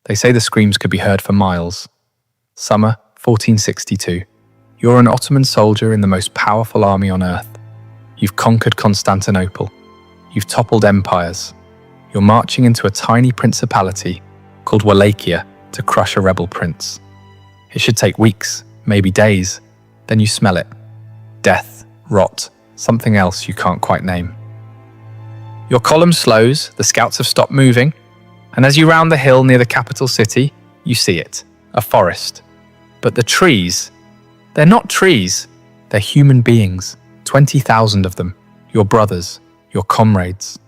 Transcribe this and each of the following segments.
They say the screams could be heard for miles. Summer 1462. You're an Ottoman soldier in the most powerful army on earth. You've conquered Constantinople. You've toppled empires. You're marching into a tiny principality called Wallachia to crush a rebel prince. It should take weeks, maybe days. Then you smell it. Death, rot, something else you can't quite name. Your column slows, the scouts have stopped moving, and as you round the hill near the capital city, you see it, a forest. But the trees, they're not trees, they're human beings, 20,000 of them, your brothers, your comrades.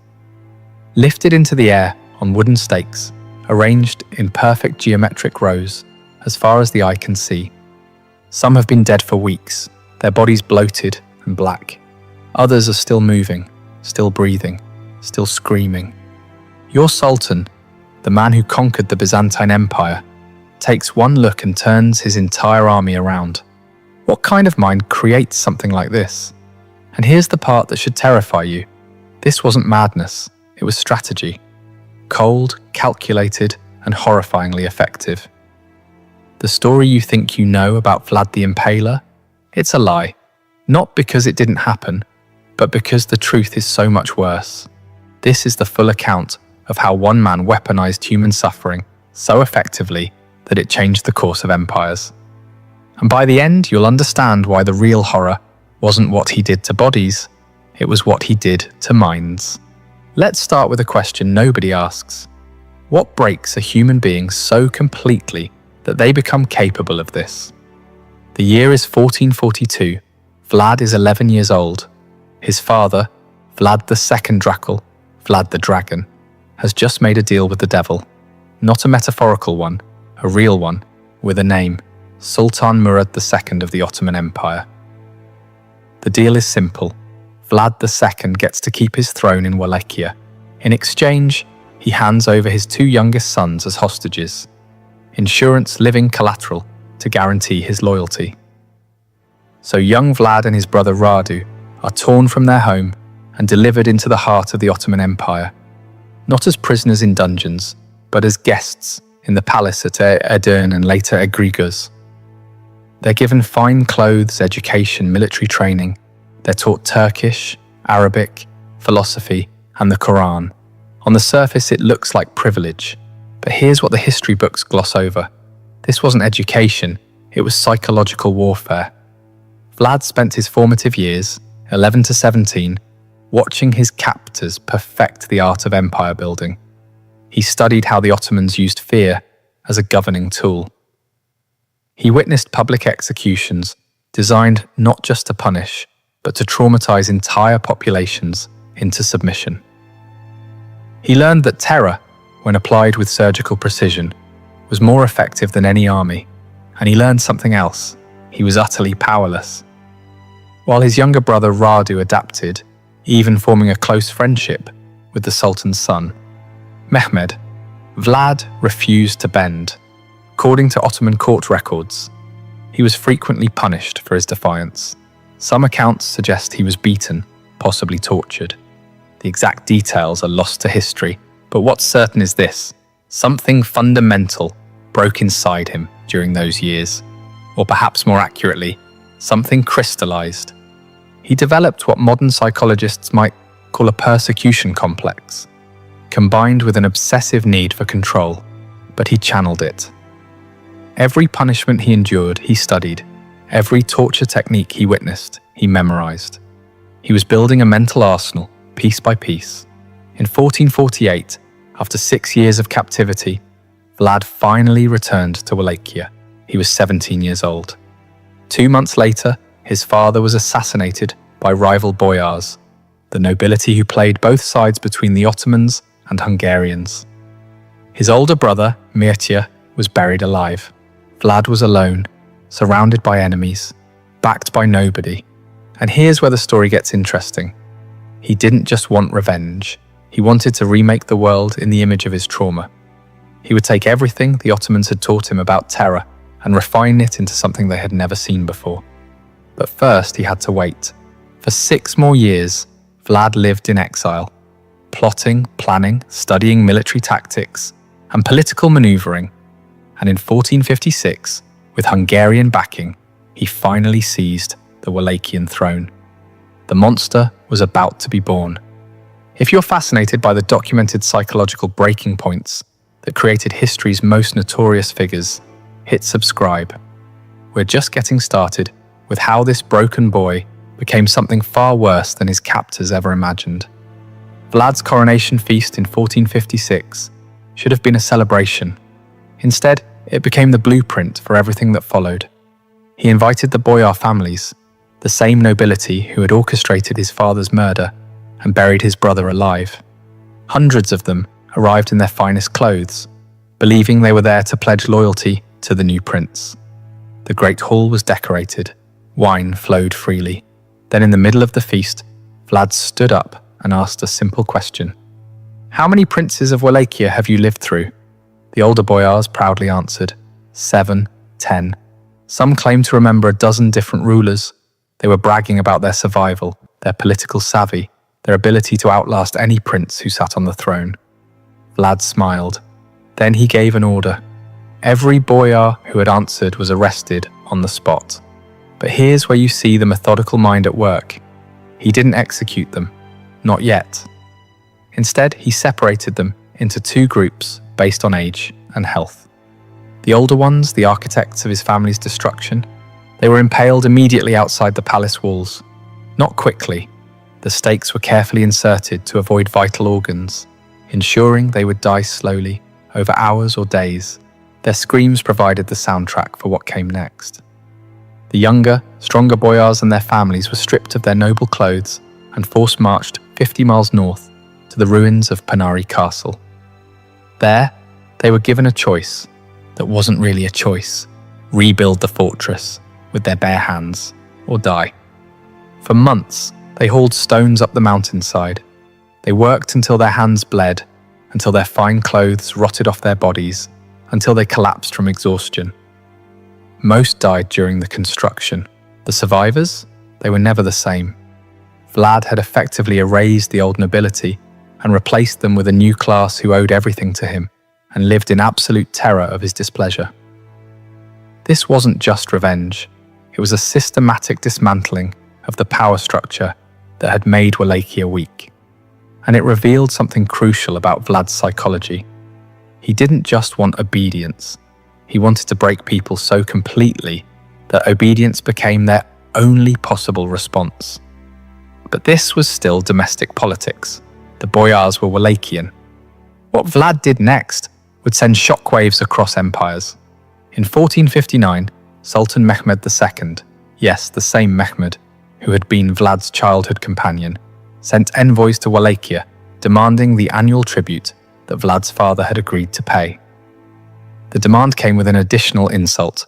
Lifted into the air on wooden stakes, arranged in perfect geometric rows, as far as the eye can see. Some have been dead for weeks, their bodies bloated and black. Others are still moving, still breathing, still screaming. Your Sultan, the man who conquered the Byzantine Empire, takes one look and turns his entire army around. What kind of mind creates something like this? And here's the part that should terrify you. This wasn't madness, it was strategy. Cold, calculated, and horrifyingly effective. The story you think you know about Vlad the Impaler? It's a lie. Not because it didn't happen, but because the truth is so much worse. This is the full account of how one man weaponized human suffering so effectively that it changed the course of empires. And by the end, you'll understand why the real horror wasn't what he did to bodies, it was what he did to minds. Let's start with a question nobody asks. What breaks a human being so completely that they become capable of this? The year is 1442. Vlad is 11 years old. His father, Vlad II Dracula, Vlad the Dragon, has just made a deal with the devil. Not a metaphorical one, a real one, with a name, Sultan Mehmed II of the Ottoman Empire. The deal is simple. Vlad II gets to keep his throne in Wallachia. In exchange, he hands over his two youngest sons as hostages. Insurance living collateral to guarantee his loyalty. So young Vlad and his brother Radu are torn from their home and delivered into the heart of the Ottoman Empire. Not as prisoners in dungeons, but as guests in the palace at Edirne and later Egriguz. They're given fine clothes, education, military training. They're taught Turkish, Arabic, philosophy, and the Quran. On the surface, it looks like privilege. But here's what the history books gloss over. This wasn't education, it was psychological warfare. Vlad spent his formative years, 11 to 17, watching his captors perfect the art of empire building. He studied how the Ottomans used fear as a governing tool. He witnessed public executions designed not just to punish, but to traumatize entire populations into submission. He learned that terror, when applied with surgical precision, was more effective than any army, and he learned something else. He was utterly powerless. While his younger brother Radu adapted, even forming a close friendship with the Sultan's son, Mehmed, Vlad refused to bend. According to Ottoman court records, he was frequently punished for his defiance. Some accounts suggest he was beaten, possibly tortured. The exact details are lost to history, but what's certain is this: something fundamental broke inside him during those years, or perhaps more accurately, something crystallized. He developed what modern psychologists might call a persecution complex, combined with an obsessive need for control, but he channeled it. Every punishment he endured, he studied. Every torture technique he witnessed, he memorized. He was building a mental arsenal, piece by piece. In 1448, after 6 years of captivity, Vlad finally returned to Wallachia. He was 17 years old. 2 months later, his father was assassinated by rival boyars, the nobility who played both sides between the Ottomans and Hungarians. His older brother, Mircea, was buried alive. Vlad was alone, surrounded by enemies, backed by nobody. And here's where the story gets interesting. He didn't just want revenge. He wanted to remake the world in the image of his trauma. He would take everything the Ottomans had taught him about terror and refine it into something they had never seen before. But first, he had to wait. For 6 more years, Vlad lived in exile, plotting, planning, studying military tactics, and political maneuvering, and in 1456, with Hungarian backing, he finally seized the Wallachian throne. The monster was about to be born. If you're fascinated by the documented psychological breaking points that created history's most notorious figures, hit subscribe. We're just getting started with how this broken boy became something far worse than his captors ever imagined. Vlad's coronation feast in 1456 should have been a celebration. Instead, it became the blueprint for everything that followed. He invited the boyar families, the same nobility who had orchestrated his father's murder and buried his brother alive. Hundreds of them arrived in their finest clothes, believing they were there to pledge loyalty to the new prince. The great hall was decorated. Wine flowed freely. Then in the middle of the feast, Vlad stood up and asked a simple question. "How many princes of Wallachia have you lived through?" The older boyars proudly answered, 7, 10. Some claimed to remember a dozen different rulers. They were bragging about their survival, their political savvy, their ability to outlast any prince who sat on the throne. Vlad smiled. Then he gave an order. Every boyar who had answered was arrested on the spot. But here's where you see the methodical mind at work. He didn't execute them. Not yet. Instead, he separated them into 2 groups based on age and health. The older ones, the architects of his family's destruction, they were impaled immediately outside the palace walls. Not quickly. The stakes were carefully inserted to avoid vital organs, ensuring they would die slowly, over hours or days. Their screams provided the soundtrack for what came next. The younger, stronger boyars and their families were stripped of their noble clothes and force-marched 50 miles north to the ruins of Panari Castle. There, they were given a choice that wasn't really a choice. Rebuild the fortress with their bare hands or die. For months, they hauled stones up the mountainside. They worked until their hands bled, until their fine clothes rotted off their bodies, until they collapsed from exhaustion. Most died during the construction. The survivors? They were never the same. Vlad had effectively erased the old nobility and replaced them with a new class who owed everything to him and lived in absolute terror of his displeasure. This wasn't just revenge. It was a systematic dismantling of the power structure that had made Wallachia weak. And it revealed something crucial about Vlad's psychology. He didn't just want obedience. He wanted to break people so completely that obedience became their only possible response. But this was still domestic politics. The boyars were Wallachian. What Vlad did next would send shockwaves across empires. In 1459, Sultan Mehmed II, yes, the same Mehmed, who had been Vlad's childhood companion, sent envoys to Wallachia, demanding the annual tribute that Vlad's father had agreed to pay. The demand came with an additional insult.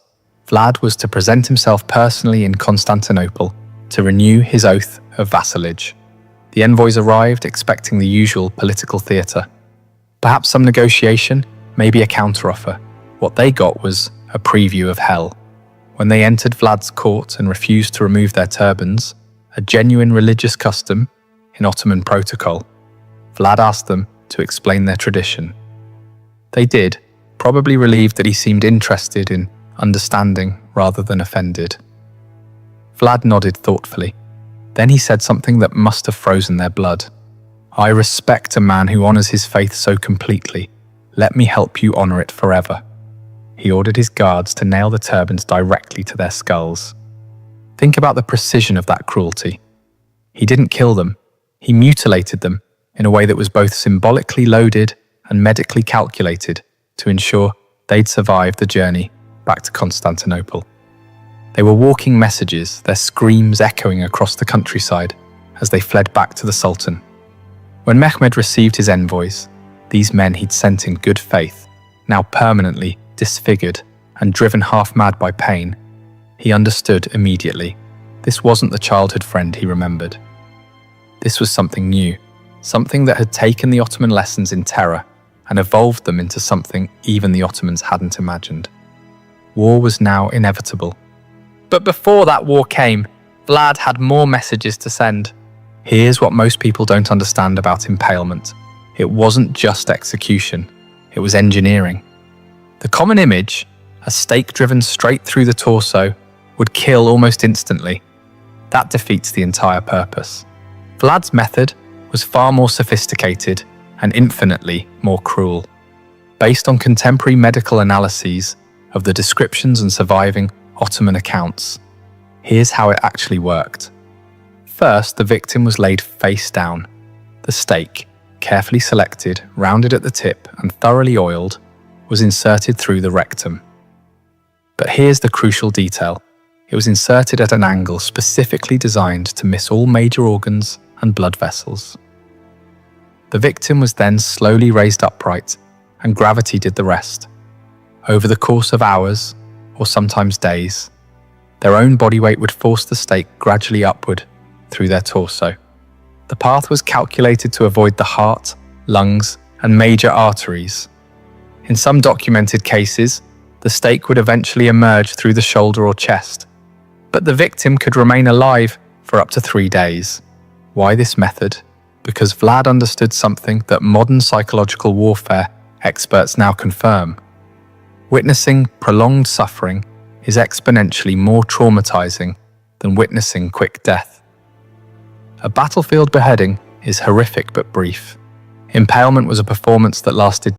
Vlad was to present himself personally in Constantinople to renew his oath of vassalage. The envoys arrived expecting the usual political theatre. Perhaps some negotiation, maybe a counteroffer. What they got was a preview of hell. When they entered Vlad's court and refused to remove their turbans, a genuine religious custom in Ottoman protocol, Vlad asked them to explain their tradition. They did, probably relieved that he seemed interested in understanding rather than offended. Vlad nodded thoughtfully. Then he said something that must have frozen their blood. "I respect a man who honors his faith so completely. Let me help you honor it forever." He ordered his guards to nail the turbans directly to their skulls. Think about the precision of that cruelty. He didn't kill them. He mutilated them in a way that was both symbolically loaded and medically calculated to ensure they'd survive the journey back to Constantinople. They were walking messages, their screams echoing across the countryside as they fled back to the Sultan. When Mehmed received his envoys, these men he'd sent in good faith, now permanently disfigured and driven half-mad by pain, he understood immediately. This wasn't the childhood friend he remembered. This was something new, something that had taken the Ottoman lessons in terror and evolved them into something even the Ottomans hadn't imagined. War was now inevitable. But before that war came, Vlad had more messages to send. Here's what most people don't understand about impalement. It wasn't just execution. it was engineering. The common image, a stake driven straight through the torso, would kill almost instantly. That defeats the entire purpose. Vlad's method was far more sophisticated and infinitely more cruel. Based on contemporary medical analyses of the descriptions and surviving Ottoman accounts, here's how it actually worked. First, the victim was laid face down. The stake, carefully selected, rounded at the tip, and thoroughly oiled, was inserted through the rectum. But here's the crucial detail. It was inserted at an angle specifically designed to miss all major organs and blood vessels. The victim was then slowly raised upright, and gravity did the rest. Over the course of hours, or sometimes days, their own body weight would force the stake gradually upward through their torso. The path was calculated to avoid the heart, lungs, and major arteries. In some documented cases, the stake would eventually emerge through the shoulder or chest, but the victim could remain alive for up to 3 days. Why this method? Because Vlad understood something that modern psychological warfare experts now confirm. Witnessing prolonged suffering is exponentially more traumatizing than witnessing quick death. A battlefield beheading is horrific but brief. Impalement was a performance that lasted